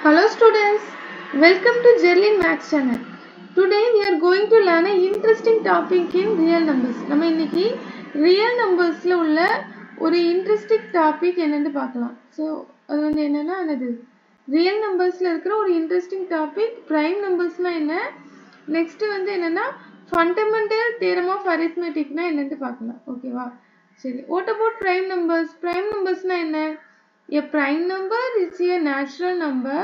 Hello students, welcome to Jerlin Maths channel. Today we are going to learn an interesting topic in real numbers. நம்ம இன்னைக்கு real numbersல உள்ள ஒரு interesting topic என்னன்னு பார்க்கலாம். So அது வந்து என்னன்னா அது real numbersல இருக்கிற ஒரு interesting topic prime numbersனா என்ன? Next வந்து என்னன்னா fundamental theorem of arithmeticனா என்னன்னு பார்க்கலாம். ஓகேவா? சரி. What about prime numbers? Prime numbersனா என்ன? A prime number is a natural number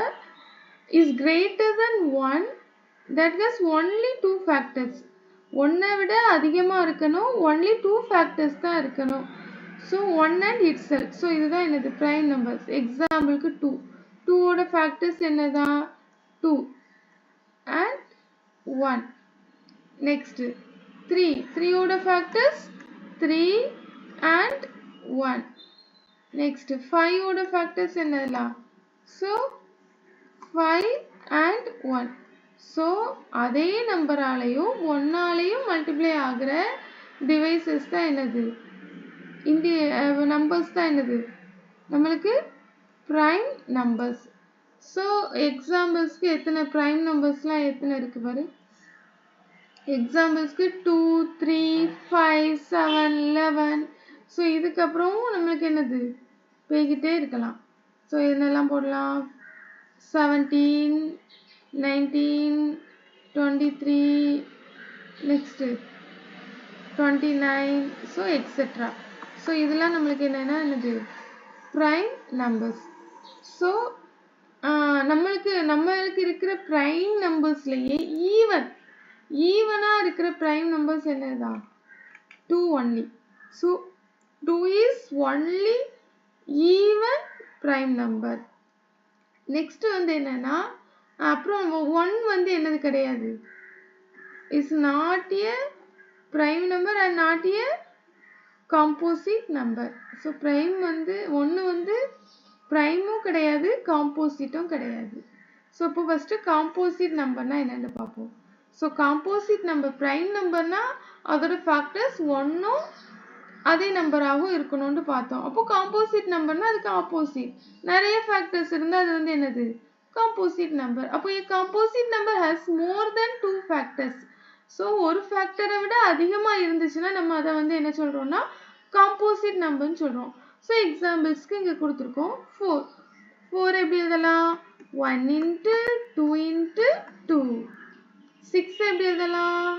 is greater than 1 that has only two factors. ஒன்னை விட அதிகமா இருக்கணும், only two factors தான் இருக்கணும். So 1 and itself. So இதுதான் என்னது prime numbers. எக்ஸாம்பிளுக்கு 2. 2 ஓட factors என்னதான் 2 and 1. Next 3. 3 ஓட factors 3 and 1. Next 5 ஓட factors என்னலாம்? So 5 and 1. So அதே நம்பராலையும் 1 ஆலையும் மல்டிப்ளை ஆகிற டிவைசஸ் தான் என்னது? இந்த நம்பர்ஸ் தான் என்னது? நம்மளுக்கு prime numbers. So எக்ஸாம்பிள்ஸ்க்கு எத்தனை prime நம்பர்ஸ்லாம் எத்தனை இருக்கு பாரு. எக்ஸாம்பிள்ஸ்க்கு 2, 3, 5, 7, 11. So இதுக்கப்புறம் நம்மளுக்கு என்னது போய்கிட்டே இருக்கலாம். So என்னெல்லாம் போடலாம் 17, 19, 23, next 29, so etc. So இதெல்லாம் நம்மளுக்கு என்னது prime numbers. So நம்மளுக்கு இருக்கிற prime numbersலயே ஈவனா இருக்கிற prime numbers என்னதான் 2 only. So 2 is only even prime number. Next வந்து என்னன்னா அப்புறம் 1 வந்து என்னது கிடையாது, is not a prime number and not a composite number. So prime வந்து 1 வந்து primeம் கிடையாது compositeம் கிடையாது. So இப்போ first composite numberனா என்னன்னு பார்ப்போம். So composite number prime numberனா அதோட factors 1ம் அதே நம்பராகவும் இருக்கணும்னு பார்த்தோம். அப்போ காம்போசிட் நம்பர்னா அதுக்கு ஆப்போசிட் நிறைய ஃபேக்டர்ஸ் இருந்தா அது வந்து என்னது காம்போசிட் நம்பர். அப்போ a composite number has more than two factors. So ஒரு ஃபேக்டரை விட அதிகமா இருந்துச்சுன்னா நம்ம அதை வந்து என்ன சொல்றோம்னா காம்போசிட் நம்பர்னு சொல்றோம். ஸோ எக்ஸாம்பிள்ஸ்க்கு இங்க கொடுத்துருக்கோம் 4. 4 எப்படி எழுதலாம் 1 into 2 into 2. 6 எப்படி எழுதலாம்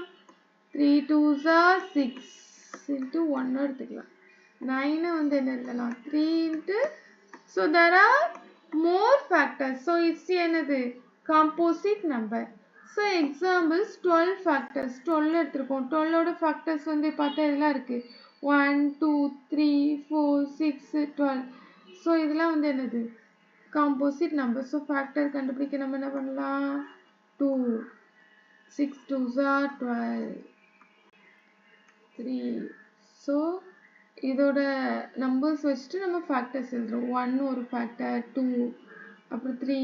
3 2s are 6 into 1 எடுத்துக்கலாம். 9 வந்து என்ன எழுதலாம் 3 into. So there are more factors. So it's என்னது composite number. So examples 12 factors 12 எடுத்துருக்கோம். 12 ஓட factors வந்து பார்த்தா இதெல்லாம் இருக்கு 1 2 3 4 6 12. So இதெல்லாம் வந்து என்னது composite number. So factor கண்டுபிடிக்க நம்ம என்ன பண்ணலாம் 2 6 2s are 12 3. So இதோட நம்பர்ஸ் வச்சுட்டு நம்ம ஃபேக்டர்ஸ் எழுதுறோம். 1 ஒரு ஃபேக்டர் 2 அப்புறம் 3.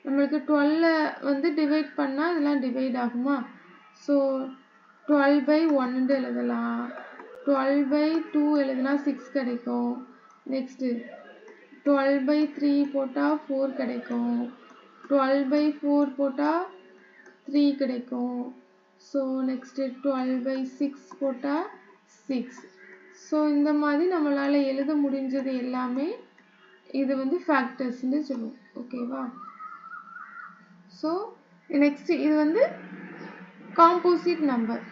நம்மளுக்கு 12 வந்து டிவைட் பண்ணா இதெல்லாம் டிவைட் ஆகுமா. ஸோ 12/1 எழுதலாம். 12/2 எழுதுனா 6 கிடைக்கும். நெக்ஸ்ட் 12/3 போட்டா 4 கிடைக்கும். 12/4 போட்டா 3 கிடைக்கும். ஸோ நெக்ஸ்ட் 12/6 போட்டா 6. ஸோ இந்த மாதிரி நம்மளால எழுத முடிஞ்சது எல்லாமே இது வந்து ஃபேக்டர்ஸ்னு சொல்லுவோம். ஓகேவா. ஸோ நெக்ஸ்ட் இது வந்து காம்போசிட் நம்பர்.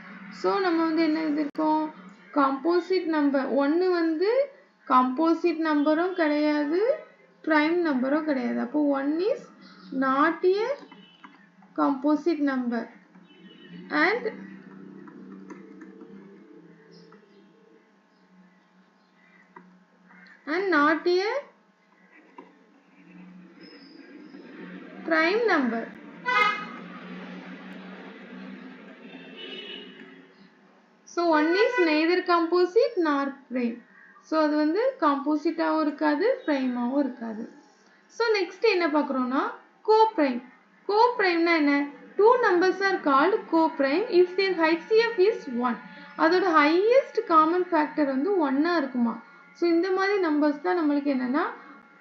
ஸோ நம்ம வந்து என்ன எழுதிருக்கோம் காம்போசிட் நம்பர் 1 வந்து காம்போசிட் நம்பரும் கிடையாது prime நம்பரும் கிடையாது. அப்போ 1 is not a composite number and not a prime number. So 1 is neither composite nor prime. So அது வந்து composite-ஆவும் இருக்காது prime-ஆவும் இருக்காது. So next என்ன பார்க்குறோம்னா co-prime. Co-primeனா என்ன 2 numbers are called co-prime if their HCF is 1. அதோட highest common factor வந்து 1-ஆ இருக்குமா. So இந்த மாதிரி நம்பர்ஸ் தான் நம்மளுக்கு என்னன்னா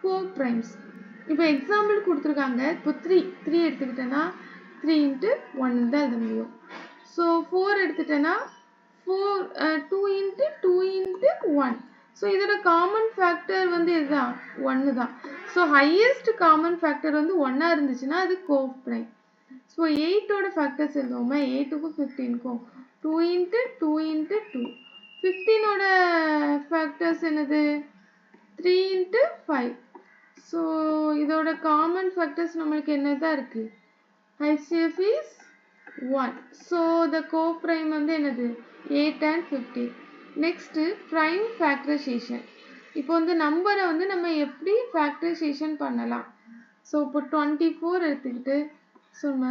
co-primes. இப்போ எக்ஸாம்பிள் கொடுத்துருக்காங்க. இப்போ 3 எடுத்துக்கிட்டேன்னா 3 into 1 தான் எழுத முடியும். So 4 எடுத்துட்டேன்னா 2 into 2 into 1. ஸோ இதோட காமன் ஃபேக்டர் வந்து இதுதான் 1 தான். ஸோ ஹையஸ்ட் காமன் ஃபேக்டர் வந்து 1 இருந்துச்சுன்னா அது கோஃப் பிரைம். ஸோ 8ஓட ஃபேக்டர்ஸ் எழுதுவோமா? 8க்கும் 15க்கும் 2 into 2 into 2. 15ஓட ஃபேக்டர்ஸ் என்னது? 3 into 5. ஸோ இதோட காமன் ஃபேக்டர்ஸ் நம்மளுக்கு என்னதான் இருக்கு? HCF is 1. So the co-prime வந்து என்னது? 8 and 15. Next prime factorization. இப்போ வந்து நம்பரை வந்து நம்ம எப்படி factorization பண்ணலாம்? ஸோ இப்போ 24 எடுத்துக்கிட்டு ஸோ நம்ம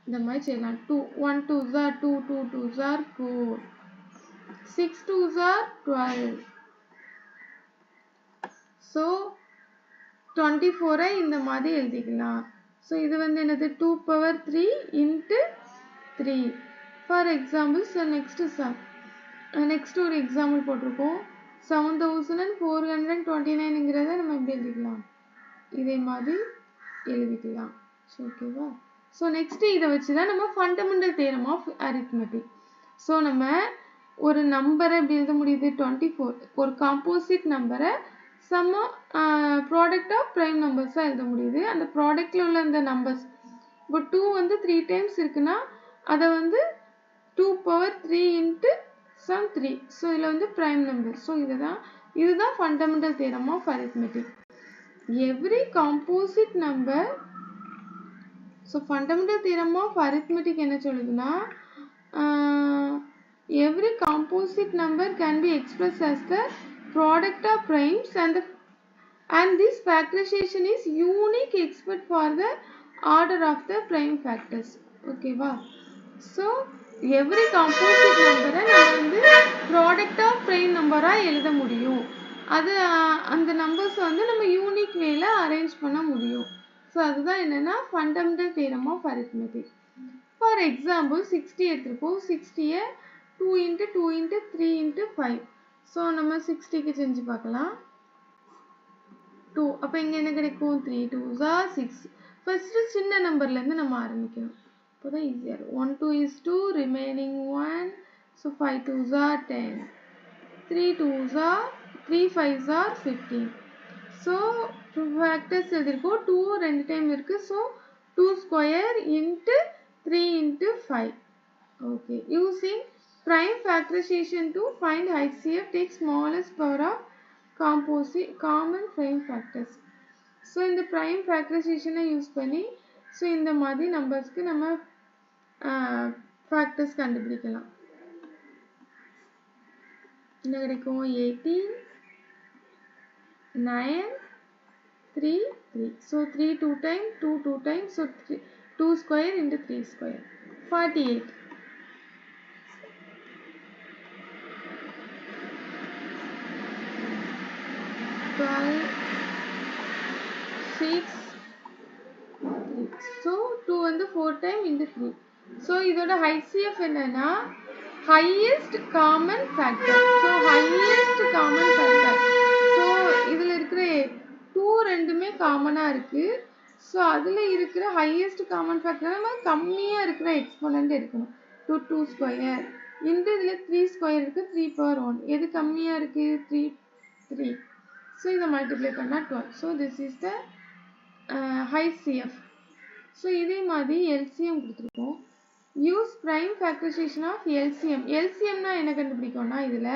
இந்த மாதிரி செய்யலாம். 1 2s are 2, 2 2s are 4, 6 2s are 12. So 24 இந்த மாதிரி எழுதிக்கலாம். ஸோ இது வந்து என்னது? 2 power 3 into 3. For example so next ஒரு எக்ஸாம்பிள் போட்டிருக்கோம். 7429ங்கிறத நம்ம எப்படி எழுதிக்கலாம்? இதே மாதிரி எழுதிக்கலாம். ஓகேவா? ஸோ நெக்ஸ்ட் இதை வச்சு தான் நம்ம fundamental theorem of arithmetic. So நம்ம ஒரு நம்பரை எப்படி எழுத முடியுது? 24 ஒரு காம்போசிட் நம்பரை சம் ப்ராடக்ட் ஆஃப் ப்ரைம் நம்பர்ஸாக எழுத முடியுது. அந்த ப்ராடக்டில் உள்ள இந்த நம்பர்ஸ் இப்போ 2 வந்து 3 டைம்ஸ் இருக்குன்னா அதை வந்து 2 power 3 into some 3. ஸோ இதில் வந்து ப்ரைம் நம்பர். ஸோ இதுதான் fundamental theorem of arithmetic. Every composite number. So fundamental theorem of arithmetic என்ன சொல்லுதுன்னா every composite number can be expressed as the product of primes and this factorization is unique except for the order of the prime factors. Okay va? So every composite number நம்ம வந்து product of prime number எழுத முடியும். அது அந்த numbers வந்து நம்ம unique வேல arrange பண்ண முடியும். ஸோ அதுதான் என்னன்னா fundamental theorem of arithmetic. For example 60 எடுத்துருக்கோம். 60யை 2 into 2 into 3 into 5. ஸோ நம்ம 60க்கு செஞ்சு பார்க்கலாம். 2 அப்போ இங்கே என்ன கிடைக்கும்? 3 2s are 6. ஃபர்ஸ்ட் சின்ன நம்பர்லேருந்து நம்ம ஆரம்பிக்கணும். அப்போ தான் ஈஸியாக இருக்கும். 1 2 is 2, remaining 1. So 5 2s are 10. 3 2s are 3 5s are 15. So factors எழுதிருக்கோம். 2 ரெண்டு டைம் இருக்குது. So 2 square into 3 into 5. Okay. Using prime factorization to find HCF, take smallest power of common prime factors. So இந்த prime factorization use பண்ணி so இந்த மாதிரி நம்பர்ஸ்க்கு நம்ம factors கண்டுபிடிக்கலாம். என்ன கிடைக்கும்? 18 9 3 3. So 3 2 times 2 2 times. So 2 square into 3 square. 48. 12 6 3. So 2 வந்து 4 time into 3. So இதோட HCF என்னன்னா highest common factor. So highest common factor. So இதுல இருக்கிற 2 ரெண்டுமே காமனா இருக்கு. ஸோ அதில் இருக்கிற ஹையஸ்ட் காமன் ஃபேக்டர் நம்ம கம்மியாக இருக்கிற எக்ஸ்போனண்ட் எடுக்கணும். 2 ஸ்கொயர் இன்ட்டு இதில் 3 ஸ்கொயர் இருக்குது. 3 power 1 எது கம்மியாக இருக்குது? 3. ஸோ இதை மல்டிப்ளை பண்ணால் 12. So this is the HCF. So இதே மாதிரி எல்சிஎம் கொடுத்துருக்கோம். Use prime factorization of LCM. எல்சிஎம்னா என்ன கண்டுபிடிக்கணும்னா இதில்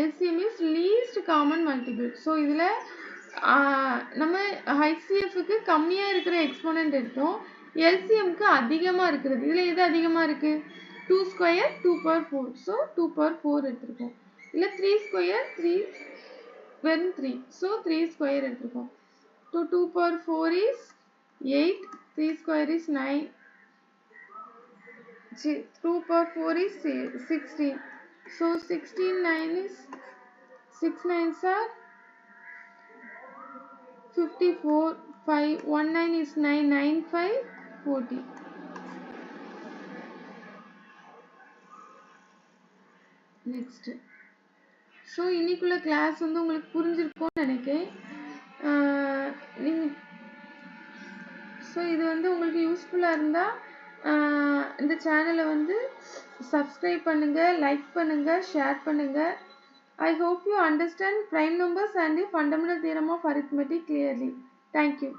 LCM is least common multiple. So இதில் நம்ம HCFக்கு கம்மியாக இருக்கிற எக்ஸ்போனண்ட் எடுத்தோம். எல்சிஎம்க்கு அதிகமாக இருக்கிறது. இதில் எது அதிகமாக இருக்குது? 2 ஸ்கொயர் 2 power 4. ஸோ 2 power 4 எடுத்துருக்கோம். இல்லை 3 ஸ்கொயர் 3 வெறும் 3. ஸோ 3 ஸ்கொயர் எடுத்துருக்கோம். 2 power 4 is 8. 3 square is 9. 2 power 4 is 16. So 16 9 is 6 9s are 54. 5 1 9 is 9. 9 5 40. Next. So இன்னைக்குள்ள கிளாஸ் வந்து உங்களுக்கு புரிஞ்சிருக்கும்னு நினைக்கிறேன். ஸோ இது வந்து உங்களுக்கு யூஸ்ஃபுல்லாக இருந்தால் இந்த சேனலை வந்து சப்ஸ்கிரைப் பண்ணுங்கள், லைக் பண்ணுங்கள், ஷேர் பண்ணுங்கள். I hope you understand prime numbers and the fundamental theorem of arithmetic clearly. Thank you.